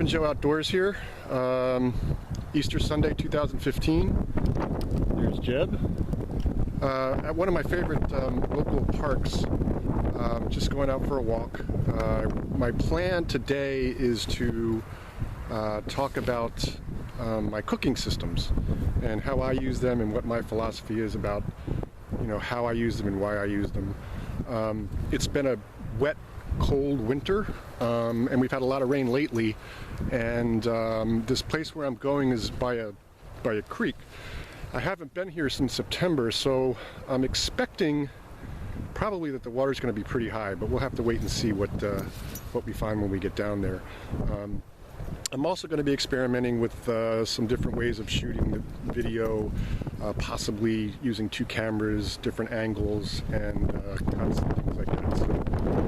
and Joe Outdoors here. Easter Sunday 2015. There's Jeb. At one of my favorite local parks, just going out for a walk. My plan today is to talk about my cooking systems and how I use them and what my philosophy is about, how I use them and why I use them. It's been a wet, cold winter, and we've had a lot of rain lately, and this place where I'm going is by a creek. I haven't been here since September, so I'm expecting probably that the water's going to be pretty high, but we'll have to wait and see what we find when we get down there. I'm also going to be experimenting with some different ways of shooting the video, possibly using two cameras, different angles, and cuts and things like that. So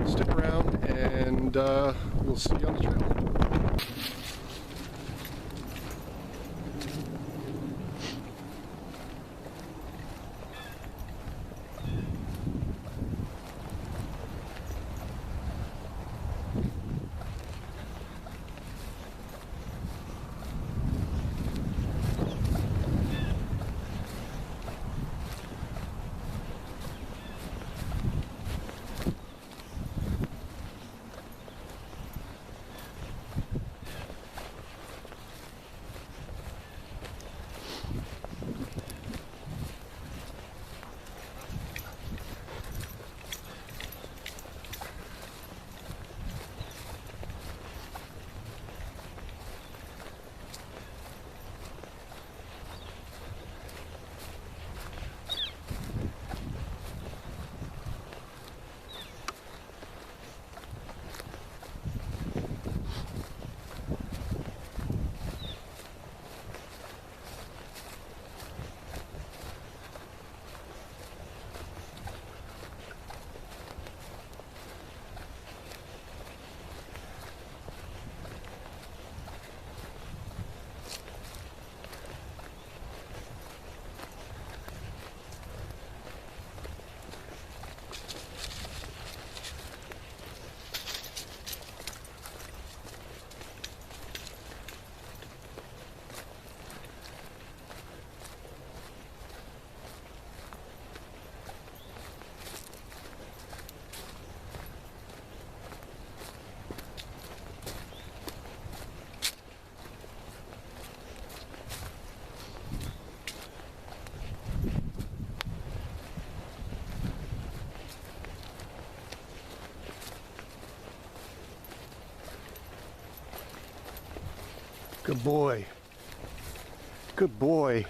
stick around, and we'll see you on the trail. Good boy. Good boy.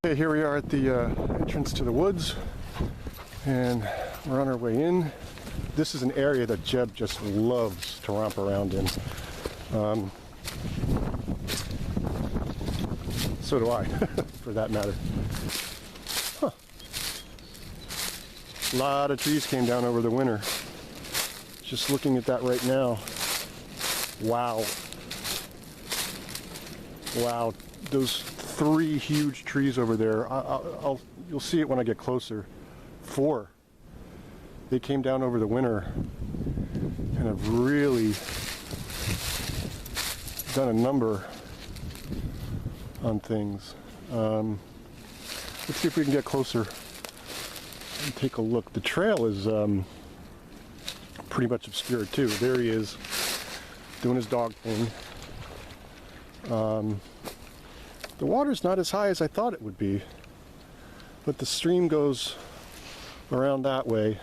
Okay, here we are at the entrance to the woods, and we're on our way in. This is an area that Jeb just loves to romp around in. So do I, for that matter. A lot of trees came down over the winter. Just looking at that right now. Wow. Wow. Those three huge trees over there. You'll see it when I get closer. 4. They came down over the winter and have really done a number on things. Let's see if we can get closer and take a look. The trail is pretty much obscured too. There he is, doing his dog thing. The water's not as high as I thought it would be, but the stream goes around that way,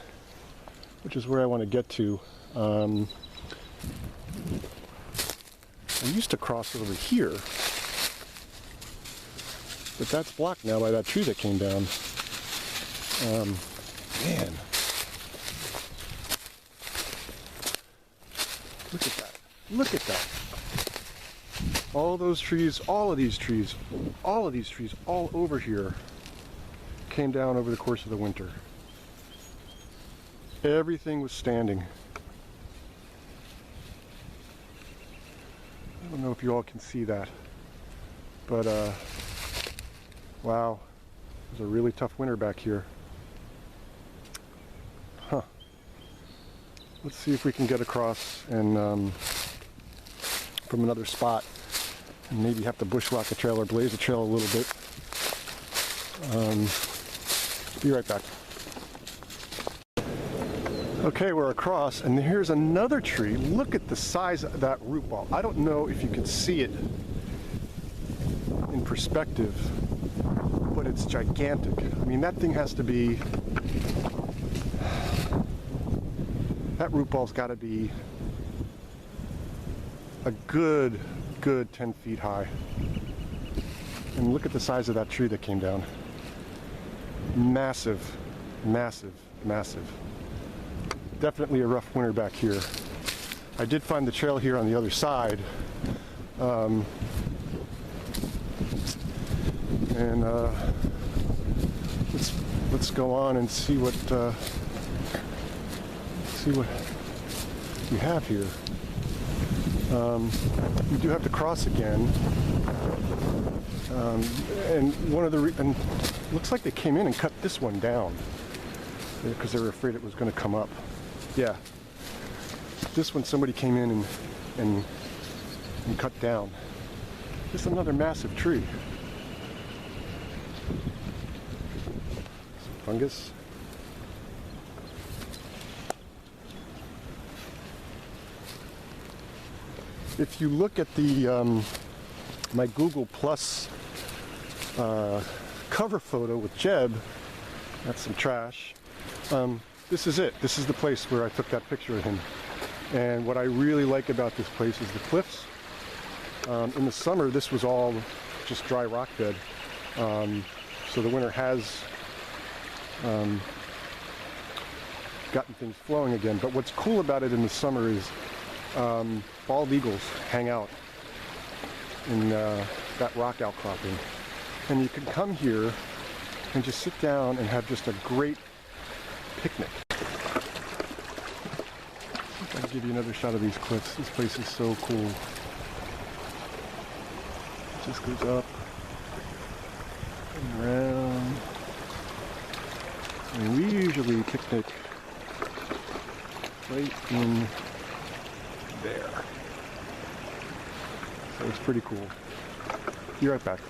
which is where I want to get to. I used to cross over here, but that's blocked now by that tree that came down. Man. Look at that. Look at that. All those trees, all of these trees, all over here came down over the course of the winter. Everything was standing. I don't know if you all can see that, but wow. It was a really tough winter back here. Huh. Let's see if we can get across and from another spot and maybe have to bushwhack a trail or blaze a trail a little bit. Be right back. Okay, we're across, and here's another tree. Look at the size of that root ball. I don't know if you can see it in perspective, but it's gigantic. I mean, that thing has to be, that root ball's got to be a good 10 feet high. And look at the size of that tree that came down. Massive, massive, massive. Definitely a rough winter back here. I did find the trail here on the other side. Let's go on and see what we have here. We do have to cross again, and looks like they came in and cut this one down because they were afraid it was going to come up. Yeah, this one somebody came in and cut down. This is another massive tree. Some fungus. If you look at the my Google Plus cover photo with Jeb, that's some trash. This is it. This is the place where I took that picture of him. And what I really like about this place is the cliffs. In the summer, this was all just dry rock bed. So the winter has gotten things flowing again. But what's cool about it in the summer is bald eagles hang out in that rock outcropping. And you can come here and just sit down and have just a great picnic. I'll give you another shot of these cliffs. This place is so cool. It just goes up and around. And we usually picnic right in there. So it's pretty cool. Be right back.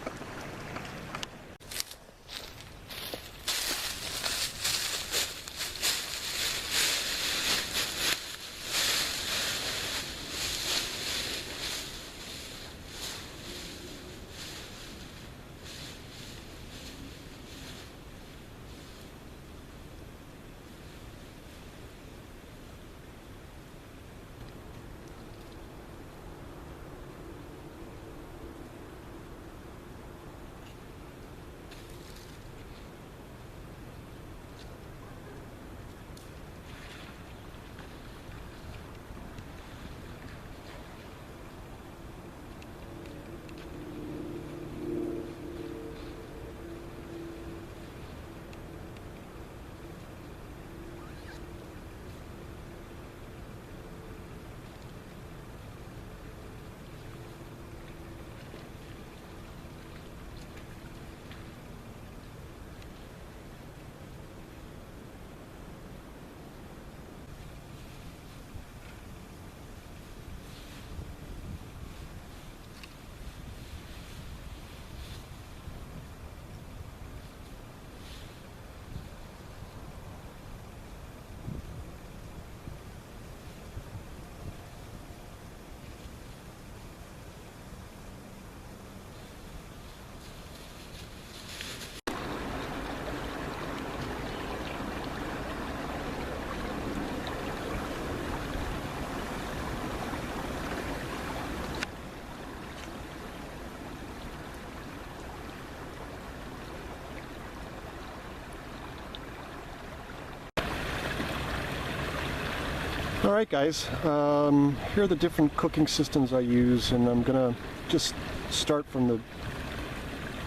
Alright guys, here are the different cooking systems I use, and I'm gonna just start from the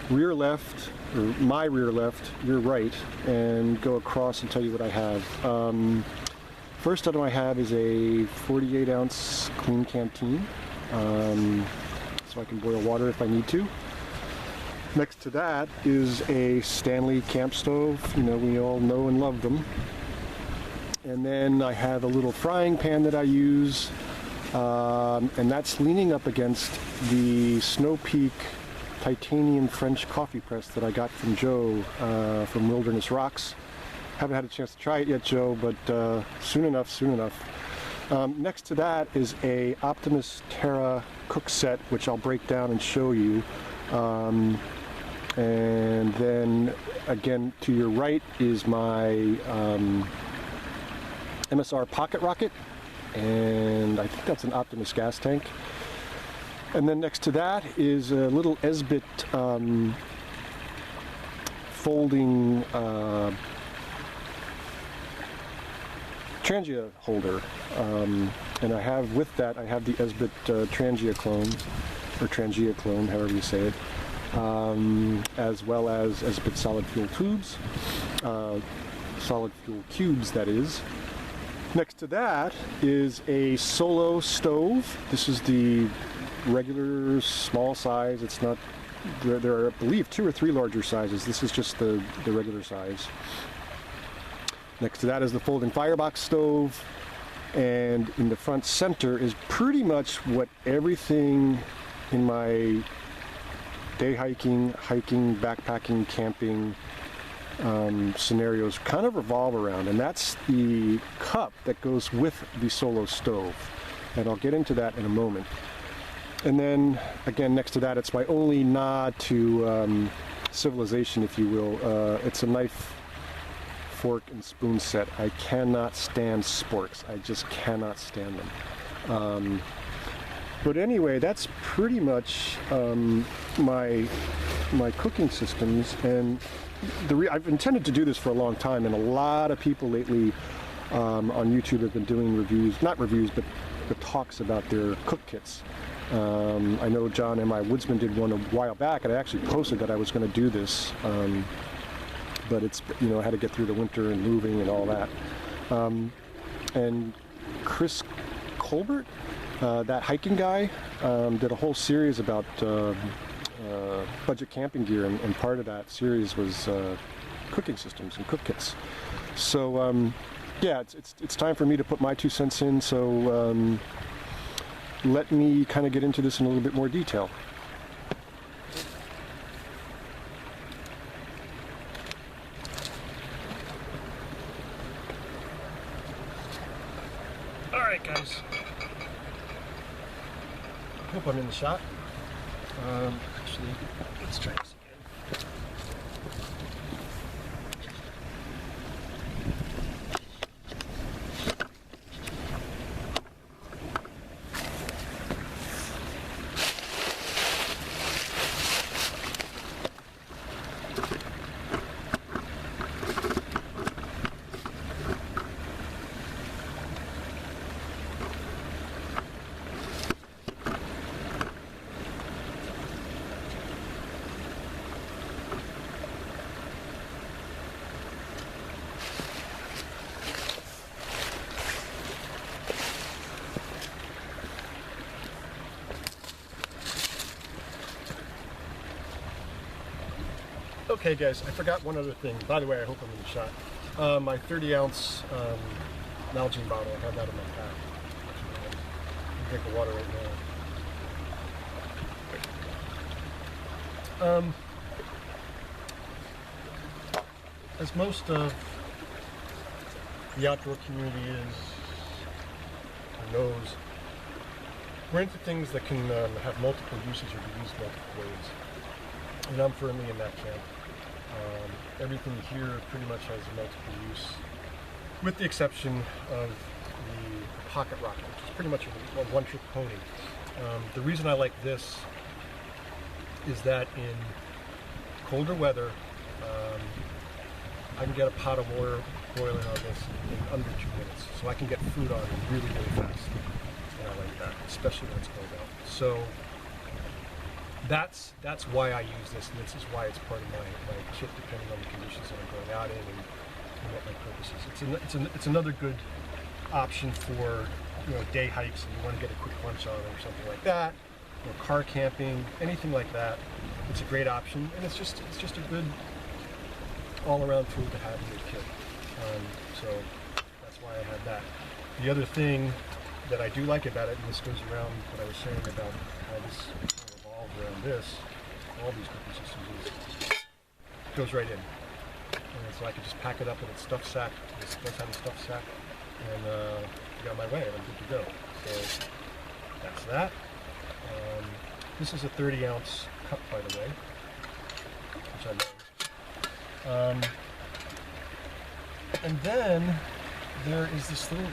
rear left, or my rear left, your right, and go across and tell you what I have. First item I have is a 48 ounce clean canteen, so I can boil water if I need to. Next to that is a Stanley camp stove. You know, we all know and love them. And then I have a little frying pan that I use, and that's leaning up against the Snow Peak titanium French coffee press that I got from Joe from Wilderness Rocks. Haven't had a chance to try it yet, Joe, but soon enough, soon enough. Next to that is a Optimus Terra cook set, which I'll break down and show you. And then again to your right is my MSR Pocket Rocket, and I think that's an Optimus gas tank. And then next to that is a little Esbit folding Trangia holder, and I have with that I have the Esbit Trangia clone, or Trangia clone, however you say it, as well as Esbit solid fuel tubes, solid fuel cubes that is. Next to that is a Solo stove. This is the regular small size. It's not, there are I believe 2 or 3 larger sizes. This is just the regular size. Next to that is the folding firebox stove, and in the front center is pretty much what everything in my day hiking, backpacking, camping scenarios kind of revolve around, and that's the cup that goes with the Solo stove, and I'll get into that in a moment. And then again next to that, it's my only nod to civilization, if you will. It's a knife, fork, and spoon set. I cannot stand sporks. I just cannot stand them. But anyway, that's pretty much my cooking systems, and I've intended to do this for a long time, and a lot of people lately on YouTube have been doing reviews, not reviews, but talks about their cook kits. I know John M.I. Woodsman did one a while back, and I actually posted that I was going to do this, but it's, you know, I had to get through the winter and moving and all that. And Chris Colbert, that hiking guy, did a whole series about budget camping gear, and part of that series was cooking systems and cook kits. So yeah, it's time for me to put my 2 cents in, so let me kind of get into this in a little bit more detail. Alright guys, hope I'm in the shot. Actually, let's try this again. Okay guys, I forgot one other thing. By the way, I hope I'm in the shot. My 30-ounce Nalgene bottle, I have that in my pack. I'm drinking water right now. As most of the outdoor community knows, we're into things that can have multiple uses or be used multiple ways. And I'm firmly in that camp. Everything here pretty much has multiple use, with the exception of the Pocket Rocket, which is pretty much a one-trick pony. The reason I like this is that in colder weather, I can get a pot of water boiling on this in under 2 minutes, so I can get food on really, really fast. And I like that, especially when it's cold out. So that's why I use this, and this is why it's part of my kit, depending on the conditions that I'm going out in and what my purpose is. It's another good option for, you know, day hikes and you want to get a quick lunch on or something like that. or car camping, anything like that. It's a great option, and it's just a good all-around tool to have in your kit. So that's why I had that. The other thing that I do like about it, and this goes around what I was saying about how this revolves around this, all these cooking systems, is it goes right in. And so I can just pack it up in its stuff sack. This does have a stuff sack, and get on my way, and I'm good to go. So that's that. This is a 30-ounce cup, by the way, which I love. And then there is this little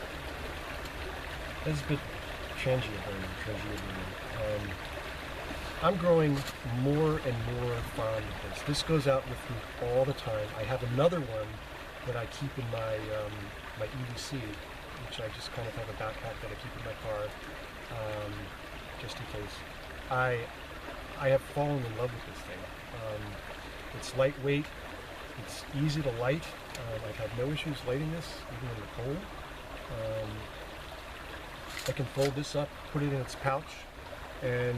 Esbit Trangiaburn. I'm growing more and more fond of this. This goes out with me all the time. I have another one that I keep in my my EDC, which I just kind of have a backpack that I keep in my car, just in case. I have fallen in love with this thing. It's lightweight. It's easy to light. I've had no issues lighting this, even in the cold. I can fold this up, put it in its pouch, and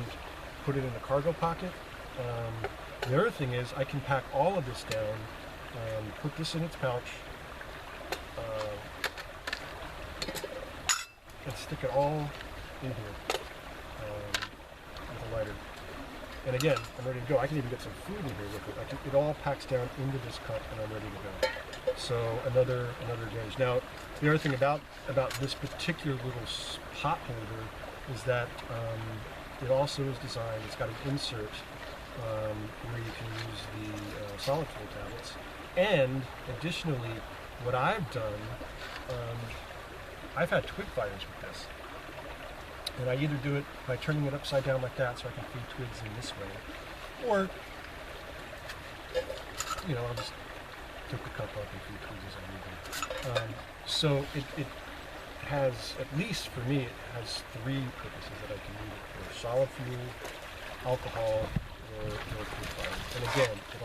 put it in a cargo pocket. The other thing is I can pack all of this down, put this in its pouch, and stick it all in here with a lighter. And again, I'm ready to go. I can even get some food in here with it. It all packs down into this cup, and I'm ready to go. So another advantage. Now, the other thing about this particular little pot holder is that it also is designed. It's got an insert where you can use the solid fuel tablets. And additionally, what I've done, I've had twig fires with this. And I either do it by turning it upside down like that so I can feed twigs in this way, or, I'll just tip the cup up and feed twigs as I need them. So it has, at least for me, it has three purposes that I can use it for: solid fuel, alcohol, or twig fire. And again, it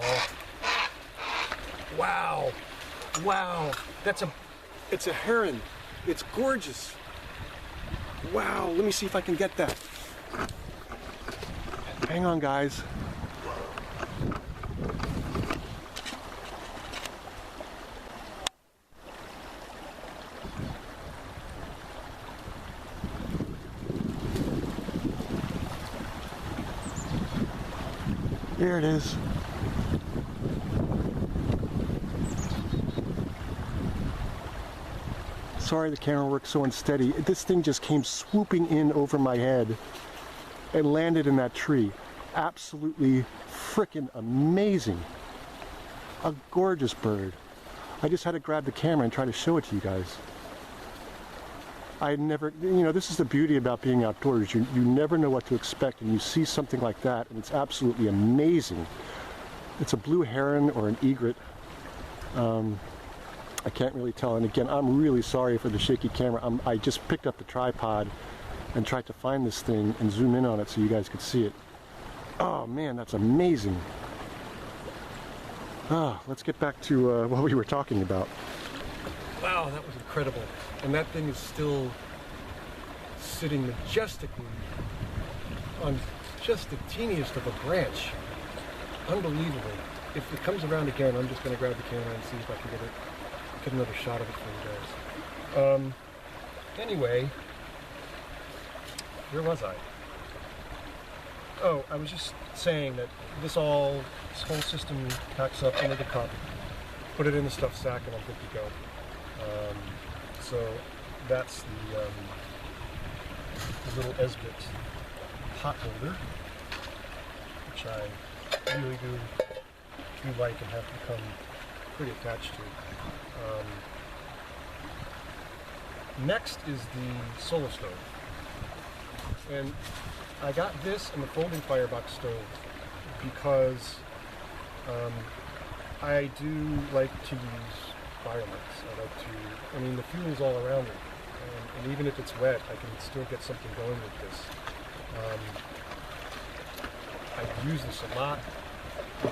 all, wow, it's a heron. It's gorgeous. Wow, let me see if I can get that. Hang on, guys. There it is. Sorry the camera works so unsteady. This thing just came swooping in over my head and landed in that tree. Absolutely freaking amazing. A gorgeous bird. I just had to grab the camera and try to show it to you guys. I never, this is the beauty about being outdoors. You never know what to expect, and you see something like that and it's absolutely amazing. It's a blue heron or an egret. I can't really tell, and again, I'm really sorry for the shaky camera. I just picked up the tripod and tried to find this thing and zoom in on it so you guys could see it. Oh man, that's amazing. Let's get back to what we were talking about. Wow, that was incredible. And that thing is still sitting majestically on just the teeniest of a branch. Unbelievable. If it comes around again, I'm just going to grab the camera and see if I can get another shot of it for you guys. Anyway, where was I? Oh, I was just saying that this whole system packs up into the cup, put it in the stuff sack, and I'm good to go. So that's the little Esbit pot holder, which I really do like and have become pretty attached to. Next is the Solar Stove, and I got this and the folding firebox stove because I do like to use firelights. The fuel's all around it, and even if it's wet, I can still get something going with this. I use this a lot, and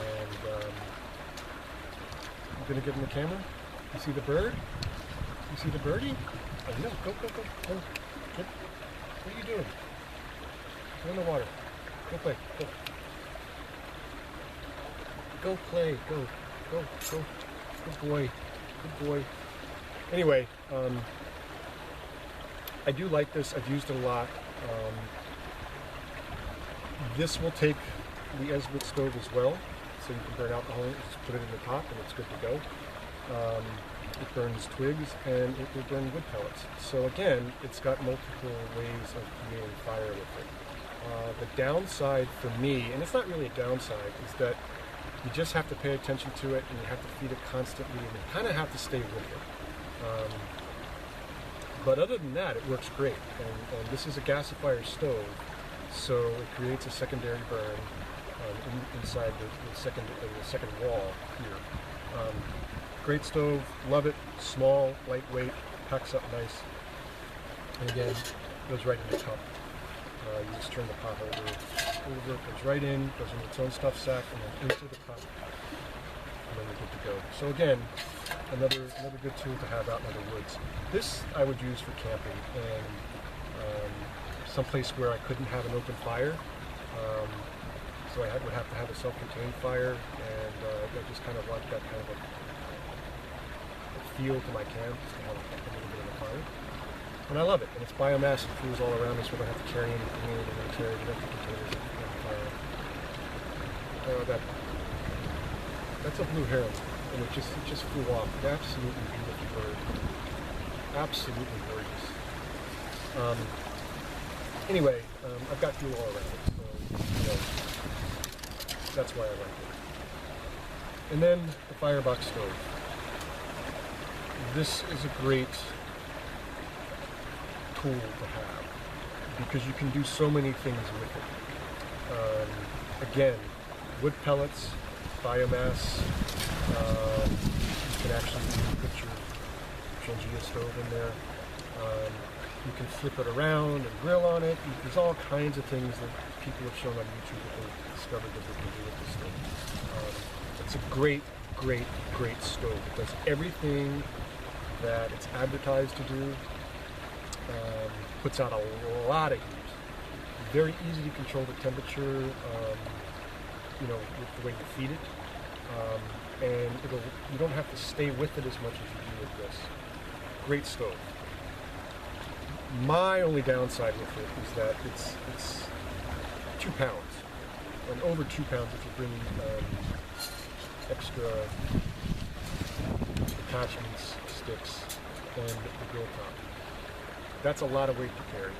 I'm gonna get in the camera. You see the bird? You see the birdie? Oh, no, go. What are you doing? Go in the water. Go play. Go. Go play. Go. Go. Go. Good boy. Good boy. Anyway, I do like this. I've used it a lot. This will take the Eswood stove as well, so you can burn alcohol in it. Just put it in the top and it's good to go. It burns twigs and it will burn wood pellets. So again, it's got multiple ways of creating fire with it. The downside for me, and it's not really a downside, is that you just have to pay attention to it and you have to feed it constantly and you kind of have to stay with it. But other than that, it works great. And this is a gasifier stove, so it creates a secondary burn inside the second wall here. Great stove, love it. Small, lightweight, packs up nice. And again, goes right in the cup. You just turn the pot over, goes right in, goes in its own stuff sack, and then into the cup, and then you're good to go. So again, another good tool to have out in the woods. This I would use for camping and someplace where I couldn't have an open fire. So I would have to have a self-contained fire, and I just kind of want that kind of a feel to my camp, just to have a little bit of a fire. And I love it, and it's biomass, it fuels all around me, so I don't have to carry anything in, and I carry the empty containers of fire. That's a blue heron, and it just flew off. An absolutely beautiful bird. Absolutely gorgeous. Anyway, I've got fuel all around it, so you know, that's why I like it. And then the firebox stove. This is a great tool to have because you can do so many things with it. Again, wood pellets, biomass. You can actually put your Changea stove in there. You can flip it around and grill on it. There's all kinds of things that people have shown on YouTube that they've discovered that they can do with this thing. It's a great, great, great stove. It does everything that it's advertised to do. Puts out a lot of heat. Very easy to control the temperature, you know, with the way you feed it. And you don't have to stay with it as much as you do with this. Great stove. My only downside with it is that it's 2 pounds, and over 2 pounds if you bring extra attachments, sticks, and the grill top. That's a lot of weight to carry.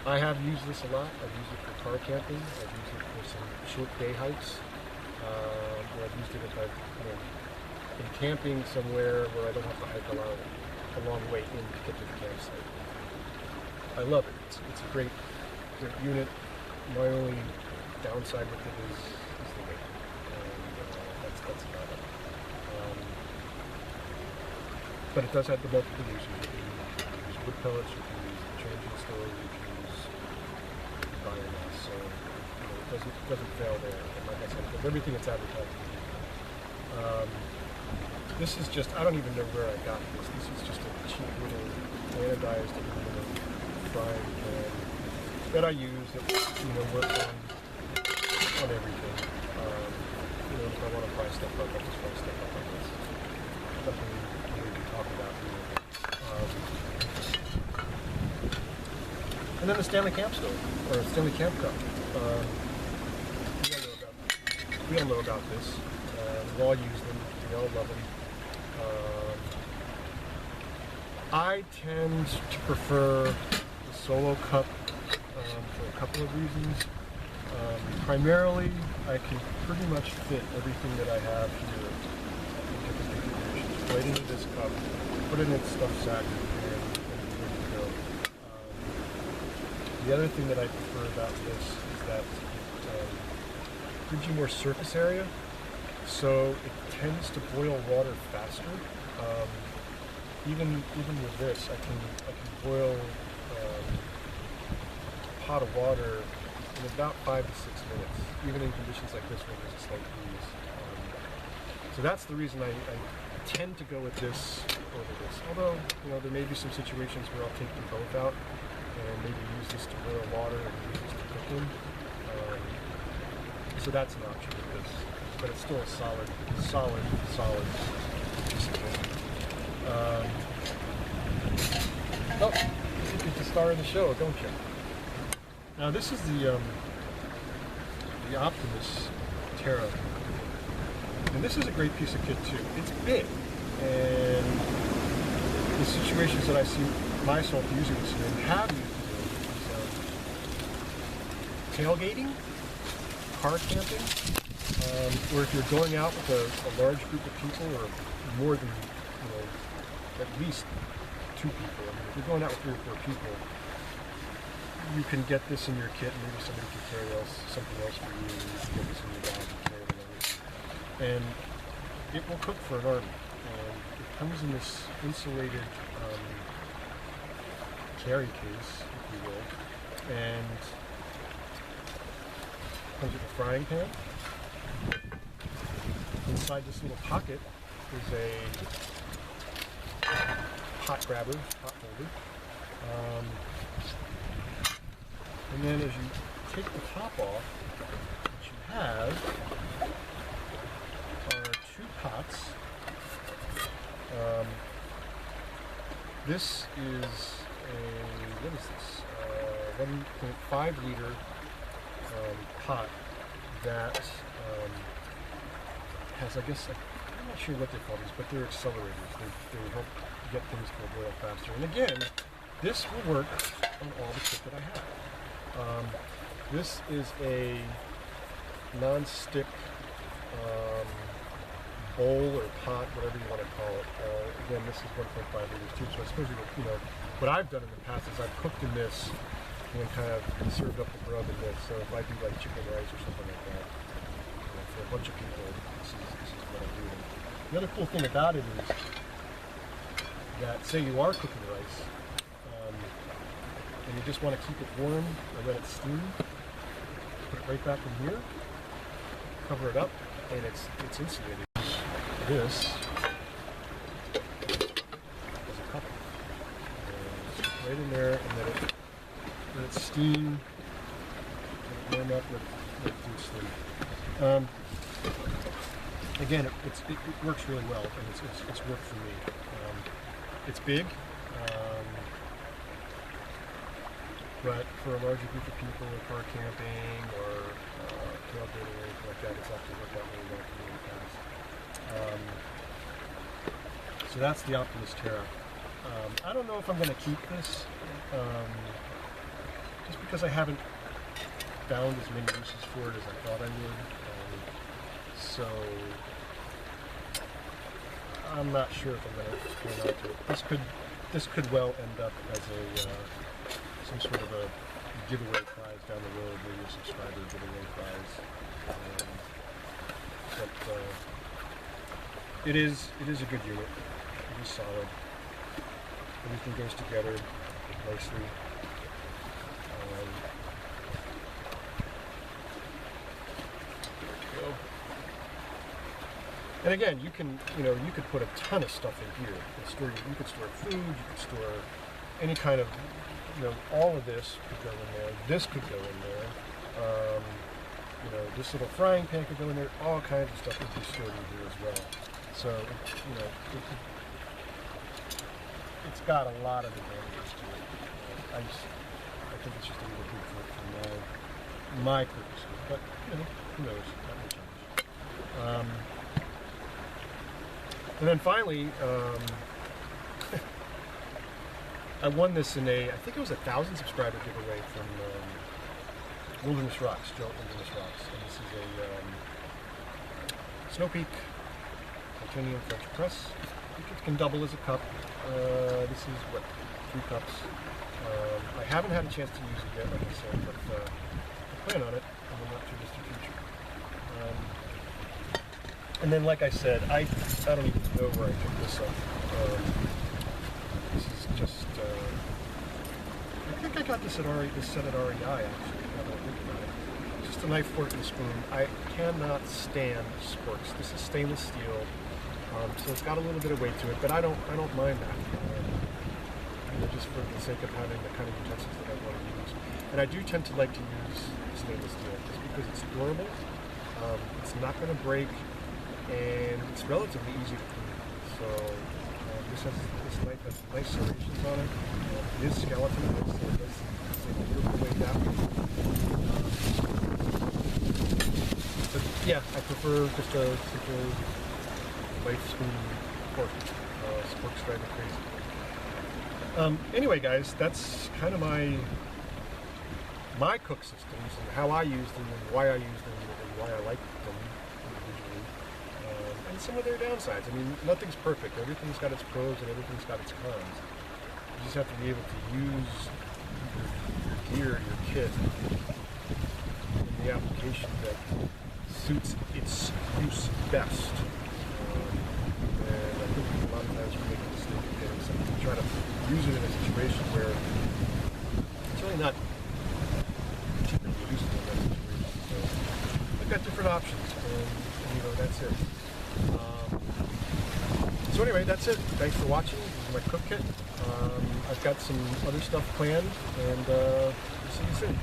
I have used this a lot. I've used it for car camping. I've used it for some short day hikes. Where I've used it if I've been camping somewhere where I don't have to hike a long way in to get to the campsite. I love it. It's a great unit. My only downside with it is the weight, and that's about it. But it does have the multiple uses. You can use wood pellets, you can use changing stove, you can use biomass. So it doesn't fail there. And like I said, it does everything it's advertised. This is just, I don't even know where I got this. This is just a cheap little anodized aluminum frying pan that I use that works on everything. If I want to fry stuff up, I'll just fry stuff up like this. Nothing we can talk about here. And then the Stanley Camp stove, or Stanley Camp cup. We all know about this. We all use them. We all love them. I tend to prefer the Solo cup for a couple of reasons. Primarily, I can pretty much fit everything that I have here in different configurations right into this cup, put it in its stuff sack, and ready to go. The other thing that I prefer about this is that it gives you more surface area, so it tends to boil water faster. Even with this, I can boil a pot of water in about 5 to 6 minutes, even in conditions like this where there's a slight breeze. So that's the reason I tend to go with this over this. Although there may be some situations where I'll take them both out. and maybe use this to boil water and use this to cook in. So that's an option with this, but it's still a solid piece of kit. Oh, you get the star of the show, don't you? Now this is the Optimus Terra, and this is a great piece of kit too. It's big, and the situations that I see myself using this in and have used it in is tailgating, car camping, or if you're going out with a large group of people, or more than, at least 2 people. I mean, if you're going out with 3 or 4 people, you can get this in your kit, and maybe somebody can carry something else for you, and you can get this in your bag and carry it along. And it will cook for an army. And it comes in this insulated carry case, if you will, and comes with a frying pan. Inside this little pocket is a pot grabber, pot holder. And then as you take the top off, what you have are 2 pots. This is what is this? 1.5 liter pot that has, I guess, I'm not sure what they call these, but they're accelerators. They help get things to boil faster. And again, this will work on all the kit that I have. This is a non-stick bowl or pot, whatever you want to call it. Again, this is 1.5 liters too, so I suppose what I've done in the past is I've cooked in this and kind of served up the grub in this. So if I do like chicken rice or something like that, for a bunch of people, this is what I'm doing. The other cool thing about it is that, say you are cooking rice, and you just want to keep it warm or let it steam, put it right back in here, cover it up, and it's insulated. This is a cup. And it's right in there, and let it steam, let it warm up, let it steam. Again, it works really well, and it's worked for me. It's big, but for a larger group of people, or car camping, or tailgating, or anything like that, it's actually worked out really well for me in the past. So that's the Optimus Terra. I don't know if I'm going to keep this, just because I haven't found as many uses for it as I thought I would. So I'm not sure if I'm going to hang on to it. This could well end up as some sort of a giveaway prize down the road, maybe a subscriber giveaway prize. But it is a good unit. It is solid. Everything goes together nicely. There we go. And again, you could put a ton of stuff in here. You could store food. You could store any kind of, all of this could go in there. This could go in there. This little frying pan could go in there. All kinds of stuff could be stored in here as well. So, it's got a lot of advantages to it. I think it's just a little big for my purposes. But, who knows? That may change. And then finally, I won this in I think it was 1,000 subscriber giveaway from Wilderness Rocks, Joe Wilderness Rocks. And this is a Snow Peak titanium French press. It can double as a cup. This is, 3 cups. I haven't had a chance to use it yet, like I said, but I plan on it in the not too distant future. And then, like I said, I don't even know where I picked this up. This is just, I think I got this set at REI, actually, now that I think about it. Just a knife, fork, and a spoon. I cannot stand sporks. This is stainless steel, so it's got a little bit of weight to it, but I don't mind that. Just for the sake of having the kind of utensils that I And I do tend to like to use stainless steel just because it's durable, it's not going to break, and it's relatively easy to clean. So this has nice serrations on it. It is skeletonized, so it does take a beautiful way down. But yeah, I prefer just a simple light spoon fork. Forks drive me crazy. Anyway, guys, that's kind of my cook systems and how I use them and why I use them and why I like them individually, and some of their downsides. I mean, nothing's perfect. Everything's got its pros and everything's got its cons. You just have to be able to use your gear, your kit, in the application that suits its use best. And I think a lot of times we make a mistake of getting something to try to use it in a situation where it's really not particularly useful in that situation. So we've got different options, and that's it. So anyway, that's it. Thanks for watching. This is my cook kit. I've got some other stuff planned, and see you soon.